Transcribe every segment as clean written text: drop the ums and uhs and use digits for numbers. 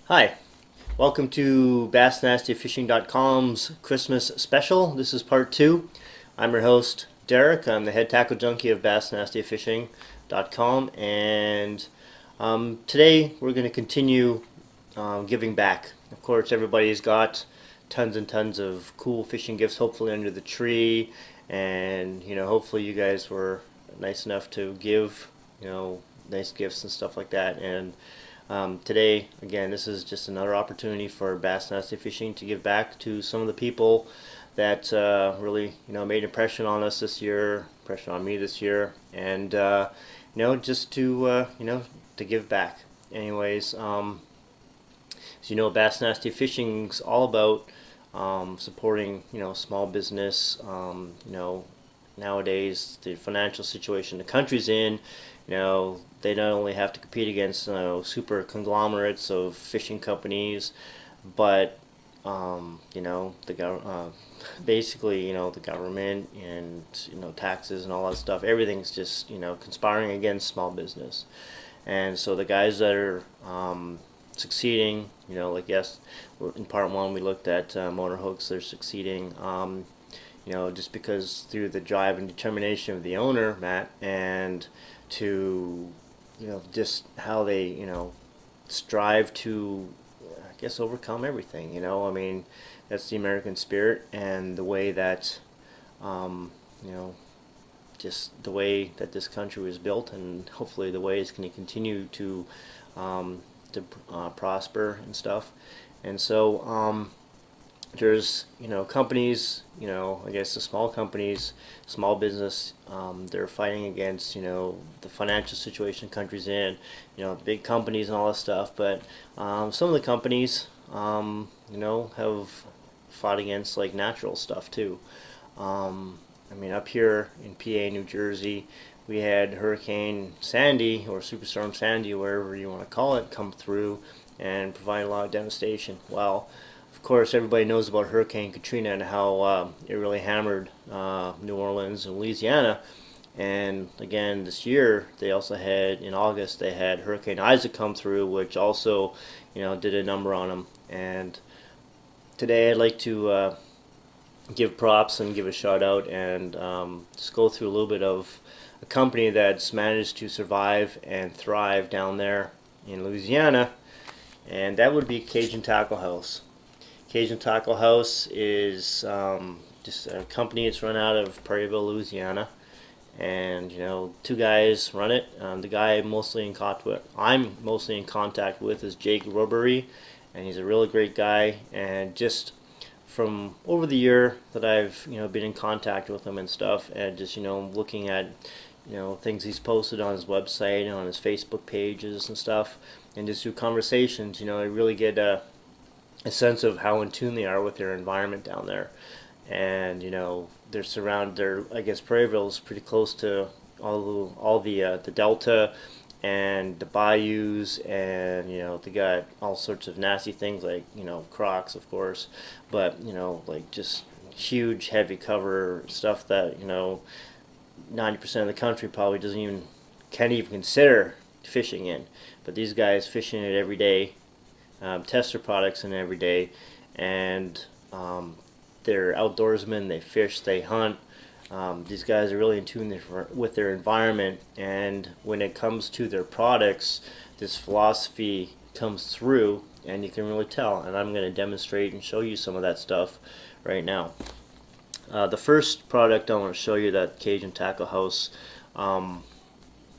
Hi, welcome to BassNastyFishing.com's Christmas special. This is part two. I'm your host, Derek. I'm the head tackle junkie of BassNastyFishing.com, and today we're going to continue giving back. Of course, everybody's got tons and tons of cool fishing gifts, hopefully under the tree, and hopefully you guys were nice enough to give nice gifts and stuff like that. And today, again, this is just another opportunity for Bass Nasty Fishing to give back to some of the people that really, made an impression on us this year, impression on me this year, and just to to give back. Anyways, as you know, Bass Nasty Fishing's all about supporting small business. Nowadays the financial situation the country's in, they not only have to compete against super conglomerates of fishing companies, but basically the government and taxes and all that stuff. Everything's just conspiring against small business, and so the guys that are succeeding, like yes, in part one we looked at motor hooks. They're succeeding. Just because through the drive and determination of the owner, Matt, and to just how they strive to, I guess, overcome everything. I mean, that's the American spirit, and the way that just the way that this country was built, and hopefully the way it's going to continue to prosper and stuff. And so there's companies, I guess the small companies, small business, they're fighting against the financial situation the country's in, big companies and all that stuff. But some of the companies have fought against like natural stuff too. I mean, up here in PA, New Jersey, we had Hurricane Sandy, or Superstorm Sandy, wherever you want to call it, come through and provide a lot of devastation. Well, of course, everybody knows about Hurricane Katrina and how it really hammered New Orleans and Louisiana. And again, this year they also had, in August, they had Hurricane Isaac come through, which also did a number on them. And today I'd like to give props and give a shout out, and just go through a little bit of a company that's managed to survive and thrive down there in Louisiana, and that would be Cajun Tackle House. Cajun Tackle House is just a company that's run out of Prairieville, Louisiana, and two guys run it. The guy I'm mostly in contact with is Jake Robery, and he's a really great guy. And just from over the year that I've been in contact with him and stuff, and just looking at things he's posted on his website and on his Facebook pages and stuff, and just through conversations, I really get a sense of how in tune they are with their environment down there. And they're surrounded. I guess Prairieville is pretty close to all the Delta and the bayous, and they got all sorts of nasty things like crocs, of course, but like just huge heavy cover stuff that 90% of the country probably can't even consider fishing in. But these guys fishing it every day, test their products in every day, and they're outdoorsmen. They fish, they hunt. These guys are really in tune with their environment, and when it comes to their products, this philosophy comes through, and you can really tell. And I'm going to demonstrate and show you some of that stuff right now. The first product I want to show you that Cajun Tackle House kind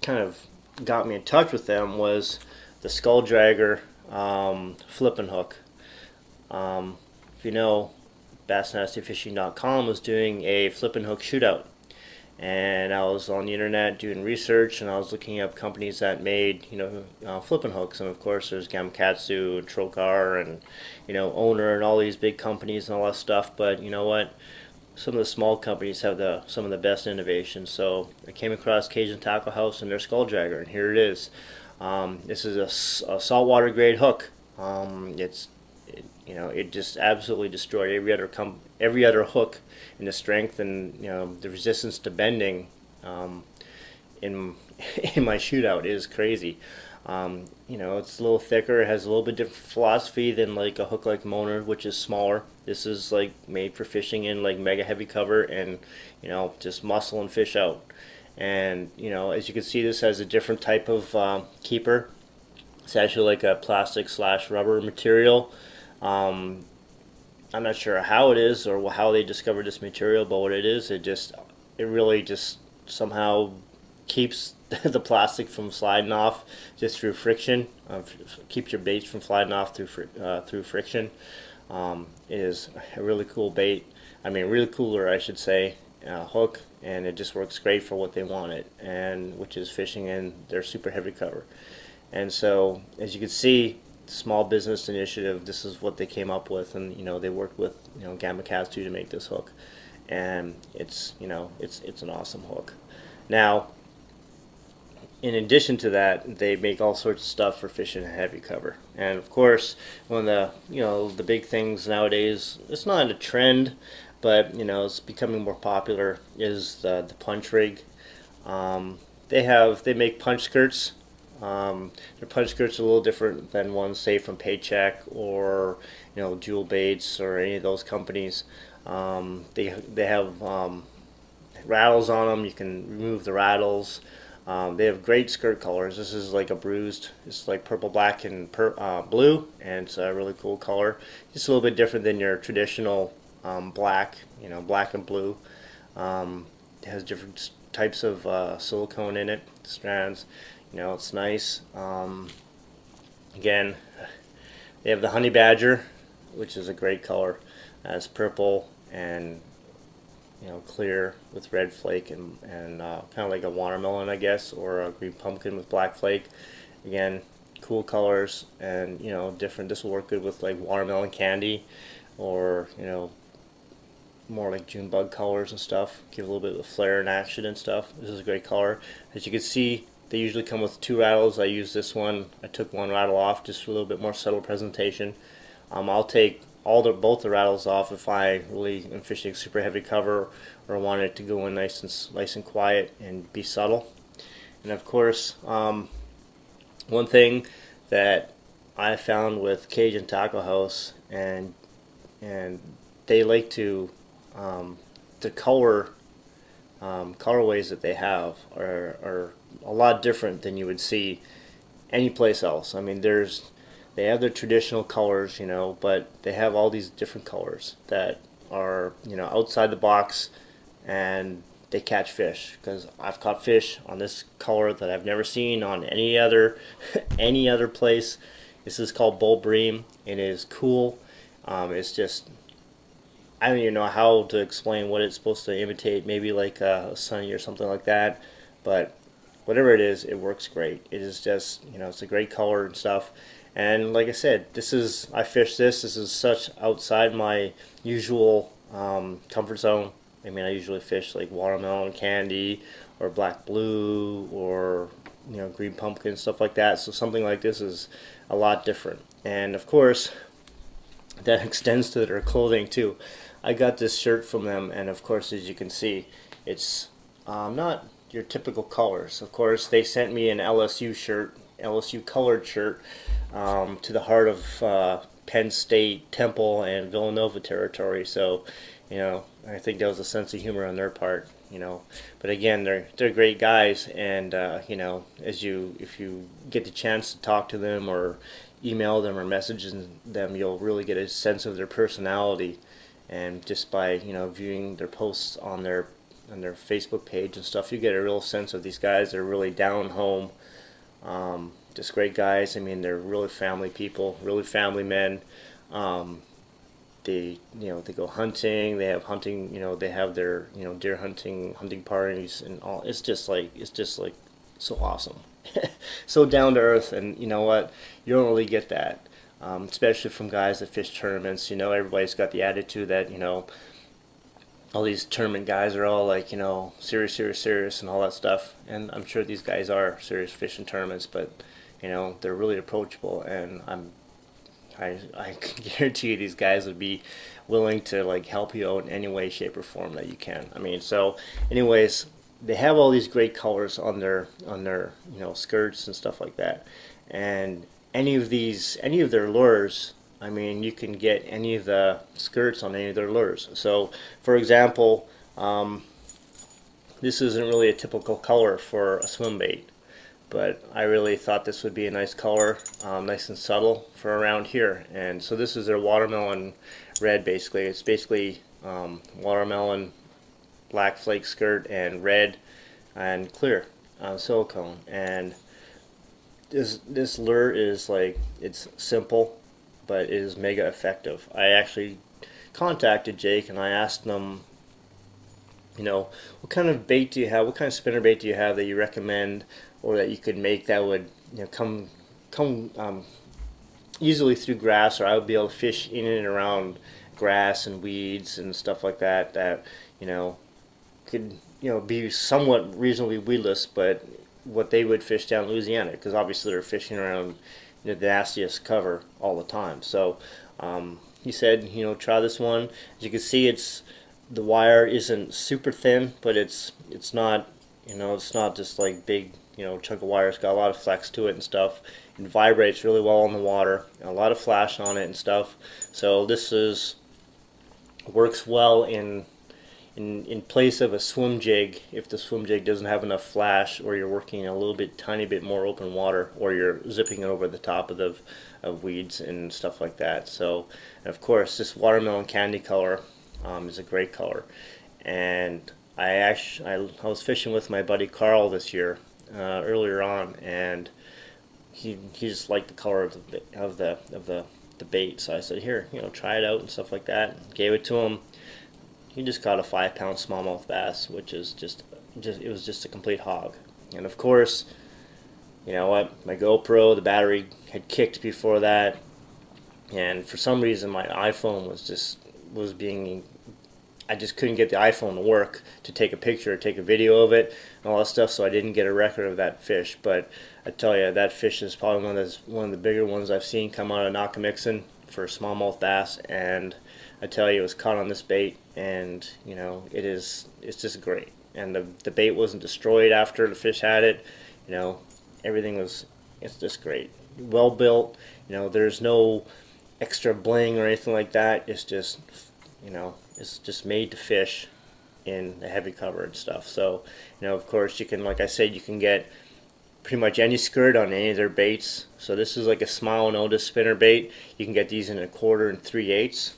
of got me in touch with them was the Skull Dragger flipping hook. If you know, BassNastyFishing.com was doing a flipping hook shootout, and I was on the internet doing research, and I was looking up companies that made flipping hooks. And of course there's Gamakatsu and Trokar and Owner and all these big companies and all that stuff. But you know what, some of the small companies have some of the best innovations. So I came across Cajun Tackle House and their Skull Dragger, and here it is. This is a saltwater grade hook. It just absolutely destroyed every other hook in the strength and the resistance to bending in my shootout is crazy. You know, it's a little thicker. It has a little bit different philosophy than like a hook like Moner, which is smaller. This is like made for fishing in like mega heavy cover and, you know, just muscle and fish out. And, you know, as you can see, this has a different type of keeper. It's actually like a plastic slash rubber material. Um, I'm not sure how it is or how they discovered this material, but what it is, it really just somehow keeps the plastic from sliding off just through friction. Keeps your baits from sliding off through friction. It is a really cool bait. I mean, really cooler, I should say, hook, and it just works great for what they want it, and which is fishing in their super heavy cover. And so, as you can see, small business initiative, this is what they came up with, and you know, they worked with, you know, Gamakatsu to make this hook, and it's, you know, it's an awesome hook. Now, in addition to that, they make all sorts of stuff for fishing in heavy cover. And of course, one of the, you know, the big things nowadays, it's not a trend, but you know, it's becoming more popular, is the punch rig. They make punch skirts. Their punch skirts are a little different than ones, say, from Paycheck or, you know, Jewel Baits or any of those companies. They have rattles on them. You can remove the rattles. They have great skirt colors. This is like a bruised, it's like purple, black, and blue, and it's a really cool color. Just a little bit different than your traditional black, you know, black and blue. It has different types of silicone in it, strands. You know, it's nice. Again, they have the Honey Badger, which is a great color. It's purple and, you know, clear with red flake and kind of like a watermelon, I guess, or a green pumpkin with black flake. Again, cool colors, and you know, different. This will work good with like watermelon candy, or you know, more like June bug colors and stuff. Give a little bit of flair and action and stuff. This is a great color. As you can see, they usually come with 2 rattles. I used this one. I took 1 rattle off just for a little bit more subtle presentation. I'll take both the rattles off if I really am fishing super heavy cover or want it to go in nice and quiet and be subtle. And of course, one thing that I found with Cajun Tackle House, and they like to the colorways that they have are a lot different than you would see anyplace else. I mean, they have their traditional colors, you know, but they have all these different colors that are, you know, outside the box, and they catch fish. Because I've caught fish on this color that I've never seen on any other any other place. This is called Bull Bream. It is cool. It's just, I don't even know how to explain what it's supposed to imitate. Maybe like a sunny or something like that, but whatever it is, it works great. It is just, you know, it's a great color and stuff. And like I said, I fish this. This is such outside my usual comfort zone. I mean, I usually fish like watermelon candy or black blue or, you know, green pumpkin, stuff like that. So something like this is a lot different. And of course, that extends to their clothing too. I got this shirt from them, and of course, as you can see, it's not your typical colors. Of course, they sent me an LSU shirt, LSU colored shirt, to the heart of Penn State, Temple, and Villanova territory. So, you know, I think that was a sense of humor on their part. You know, but again, they're great guys, and you know, if you get the chance to talk to them or email them or message them, you'll really get a sense of their personality. And just by, you know, viewing their posts on their Facebook page and stuff, you get a real sense of these guys. They're really down home, just great guys. I mean, they're really family people, really family men. They go hunting. They have hunting. You know, they have their, you know, deer hunting parties and all. It's just like so awesome, so down to earth. And you know what? You don't really get that. Especially from guys that fish tournaments. You know, everybody's got the attitude that, you know, all these tournament guys are all like, you know, serious and all that stuff. And I'm sure these guys are serious fishing tournaments, but, you know, they're really approachable, and I can guarantee you these guys would be willing to like help you out in any way, shape, or form that you can. I mean, so anyways, they have all these great colors on their you know, skirts and stuff like that. And any of their lures, I mean, you can get any of the skirts on any of their lures. So, for example, this isn't really a typical color for a swim bait, but I really thought this would be a nice color, nice and subtle for around here. And so this is their watermelon red. Basically, it's basically watermelon black flake skirt and red and clear silicone. And this lure is like, it's simple, but it is mega effective. I actually contacted Jake and I asked them, you know, what kind of bait do you have? What kind of spinner bait do you have that you recommend, or that you could make that would, you know, come easily through grass, or I would be able to fish in and around grass and weeds and stuff like that. That, you know, could, you know, be somewhat reasonably weedless, but what they would fish down in Louisiana, because obviously they're fishing around, you know, the nastiest cover all the time. So he said, you know, try this one. As you can see, the wire isn't super thin, but it's not, you know, it's not just like big, you know, chunk of wire. It's got a lot of flex to it and stuff. It vibrates really well in the water. A lot of flash on it and stuff. So this works well in place of a swim jig if the swim jig doesn't have enough flash, or you're working a little bit, tiny bit more open water, or you're zipping it over the top of weeds and stuff like that. So, and of course, this watermelon candy color is a great color. And I was fishing with my buddy Carl this year earlier on, and he just liked the color of the bait. So I said, here, you know, try it out and stuff like that. Gave it to him. He just caught a 5-pound smallmouth bass, which is just it was just a complete hog. And of course, you know what, my GoPro, the battery had kicked before that, and for some reason my iPhone was being, I just couldn't get the iPhone to work to take a picture or take a video of it and all that stuff, so I didn't get a record of that fish. But I tell you, that fish is probably one of the bigger ones I've seen come out of Nakamixon for smallmouth bass. And I tell you, it was caught on this bait, and you know, it's just great. And the bait wasn't destroyed after the fish had it. You know, it's just great. Well built. You know, there's no extra bling or anything like that. It's just, you know, it's just made to fish in the heavy cover and stuff. So, you know, of course, you can, like I said, you can get pretty much any skirt on any of their baits. So this is like a Smile Notice spinner bait. You can get these in 1/4 and 3/8.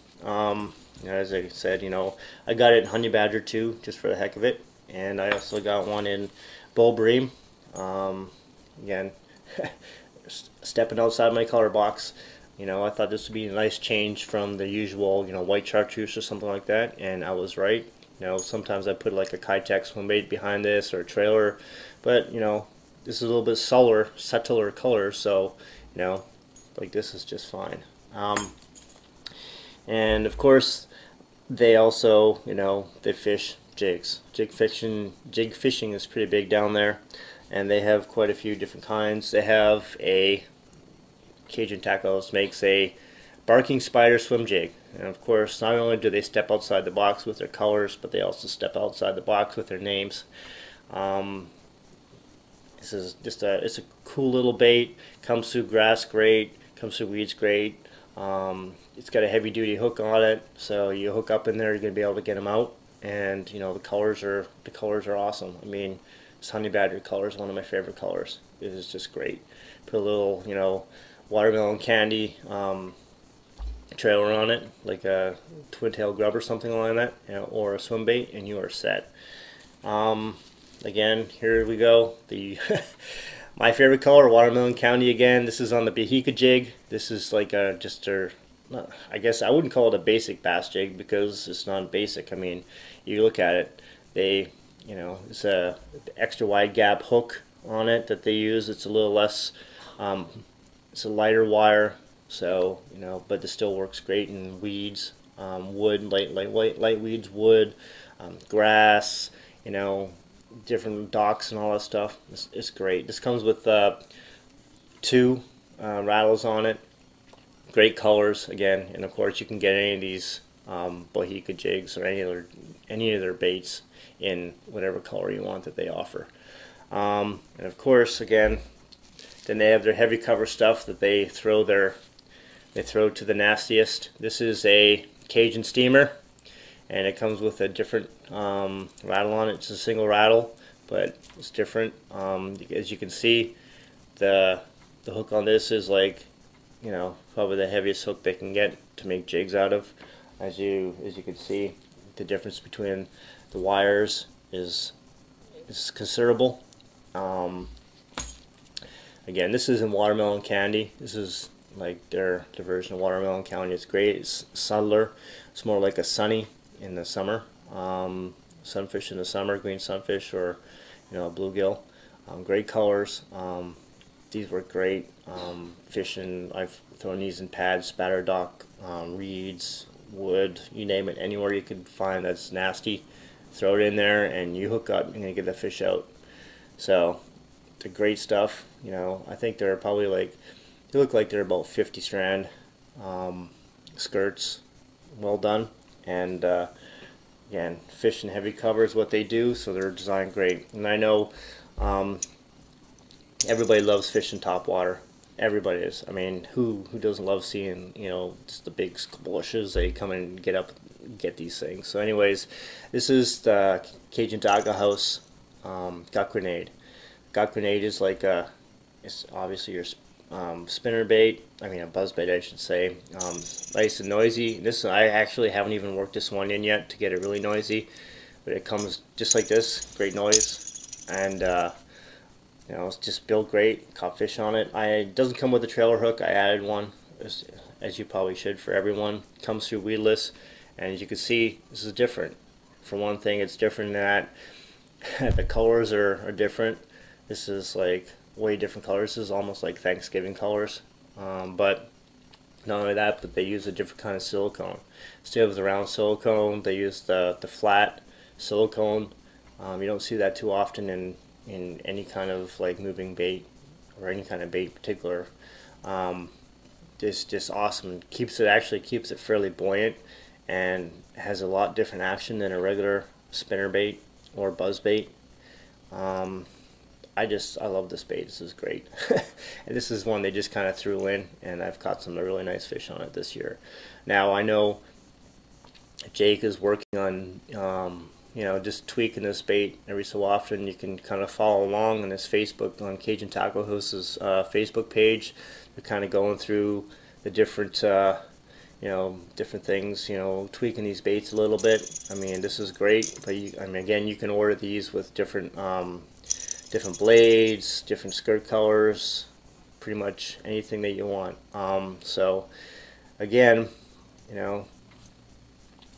As I said, you know, I got it in Honey Badger too, just for the heck of it. And I also got one in Bull Bream. Again, stepping outside my color box. You know, I thought this would be a nice change from the usual, you know, white chartreuse or something like that, and I was right. You know, sometimes I put like a Kitech swim bait behind this, or a trailer, but you know, this is a little bit subtler color, so you know, like this is just fine. And of course, they also, you know, they fish jigs. Jig fishing is pretty big down there, and they have quite a few different kinds. They have a Cajun Tackle House makes a barking spider swim jig, and of course, not only do they step outside the box with their colors, but they also step outside the box with their names. This is just it's a cool little bait. Comes through grass great, comes through weeds great. It's got a heavy duty hook on it, so you hook up in there, you're gonna be able to get them out. And you know, the colors are awesome. I mean, this Honey Badger color is one of my favorite colors. It is just great. Put a little, you know, watermelon candy trailer on it, like a twin tail grub or something like that, you know, or a swim bait, and you are set. Again, here we go. The my favorite color, watermelon candy again. This is on the Bahika jig. This is like I guess I wouldn't call it a basic bass jig, because it's not basic. I mean, you look at it, you know, it's a extra wide gap hook on it that they use. It's a little less, it's a lighter wire, so you know, but it still works great in weeds, wood, light weeds, wood, grass, you know, different docks and all that stuff. It's great. This comes with 2 rattles on it. Great colors again, and of course you can get any of these Bahika jigs or any of their baits in whatever color you want that they offer. And of course, again, Then they have their heavy cover stuff that they throw to the nastiest. This is a Cajun steamer, and it comes with a different rattle on it. It's a single rattle, but it's different. As you can see, the hook on this is like, probably the heaviest hook they can get to make jigs out of. As you can see, the difference between the wires is considerable. Again, this is in watermelon candy. This is like their version of watermelon candy. It's great. It's subtler. It's more like a sunny in the summer. Sunfish in the summer, green sunfish, or bluegill. Great colors. These were great. Fishing, I've thrown these in pads, spatter dock, reeds, wood, you name it. Anywhere you can find that's nasty, throw it in there and you hook up, you're going to get the fish out. So, the great stuff. I think they're probably like, they look like they're about 50 strand skirts, well done. And again, fish and heavy cover is what they do, so they're designed great. And I know everybody loves fishing top water. Everybody is. I mean, who doesn't love seeing, just the big bushes? They come and get these things. So anyways, this is the Cajun Tackle House gut grenade. Gut grenade is like it's obviously your spinner bait. I mean, a buzz bait, I should say. Nice and noisy. This, I actually haven't even worked this one in yet to get it really noisy, but it comes just like this. Great noise, and it's just built great. Caught fish on it. It doesn't come with a trailer hook. I added one, as you probably should for everyone. Comes through weedless, and as you can see, this is different. For one thing, it's different in that the colors are different. This is like way different colors. This is almost like Thanksgiving colors. But not only that, but they use a different kind of silicone. Instead of the round silicone, they use the flat silicone. You don't see that too often in any kind of like moving bait or any kind of bait in particular. It's just awesome. Actually keeps it fairly buoyant and has a lot different action than a regular spinner bait or buzz bait. I love this bait. This is great. And this is one they just kind of threw in, and I've caught some really nice fish on it this year. Now I know Jake is working on just tweaking this bait every so often. You can kind of follow along on his Facebook, on Cajun Tackle House's Facebook page. They're kind of going through the different different things, tweaking these baits a little bit. I mean, this is great, but again, you can order these with different blades, different skirt colors, pretty much anything that you want. So again,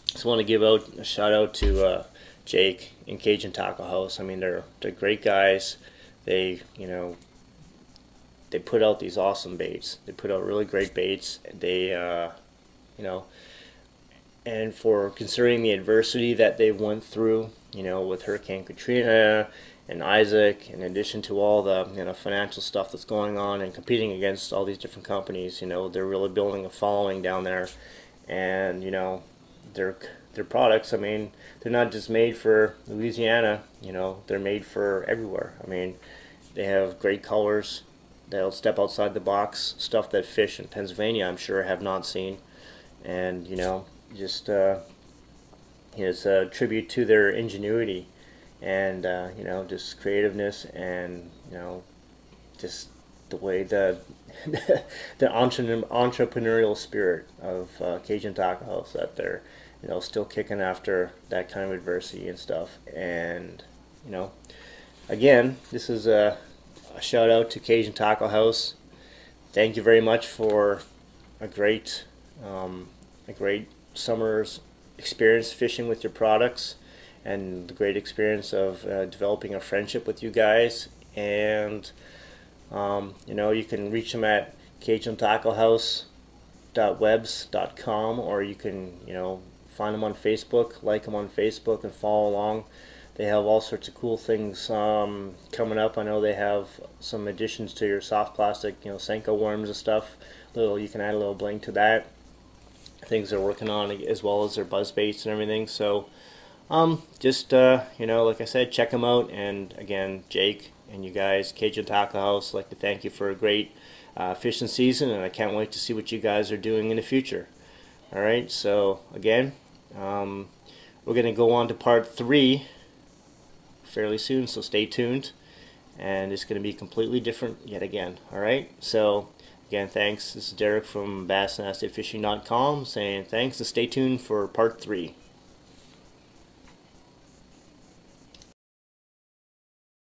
just want to give out a shout out to Jake and Cajun Tackle House. I mean, they're great guys. They put out these awesome baits. They put out really great baits. They and for considering the adversity that they went through, with Hurricane Katrina and Isaac, in addition to all the financial stuff that's going on and competing against all these different companies, they're really building a following down there. And their products, I mean, they're not just made for Louisiana, they're made for everywhere. I mean, they have great colors. They'll step outside the box, stuff that fish in Pennsylvania, I'm sure, have not seen. And just it's a tribute to their ingenuity and just creativeness, and just the way the entrepreneurial spirit of Cajun Tackle House, that they're still kicking after that kind of adversity and stuff. And again, this is a shout out to Cajun Tackle House. Thank you very much for a great summer's experience fishing with your products, and the great experience of developing a friendship with you guys. And you can reach them at CajunTackleHouse.webs.com, or you can find them on Facebook, like them on Facebook, and follow along. They have all sorts of cool things coming up. I know they have some additions to your soft plastic, Senko worms and stuff. You can add a little bling to that. Things they're working on, as well as their buzz baits and everything. So just like I said, check them out. And again, Jake And you guys, Cajun Tackle House, I'd like to thank you for a great fishing season, and I can't wait to see what you guys are doing in the future. All right, so again, we're going to go on to part 3 fairly soon, so stay tuned. And it's going to be completely different yet again. All right, so again, thanks. This is Derek from BassNastedFishing.com saying thanks, and stay tuned for part 3.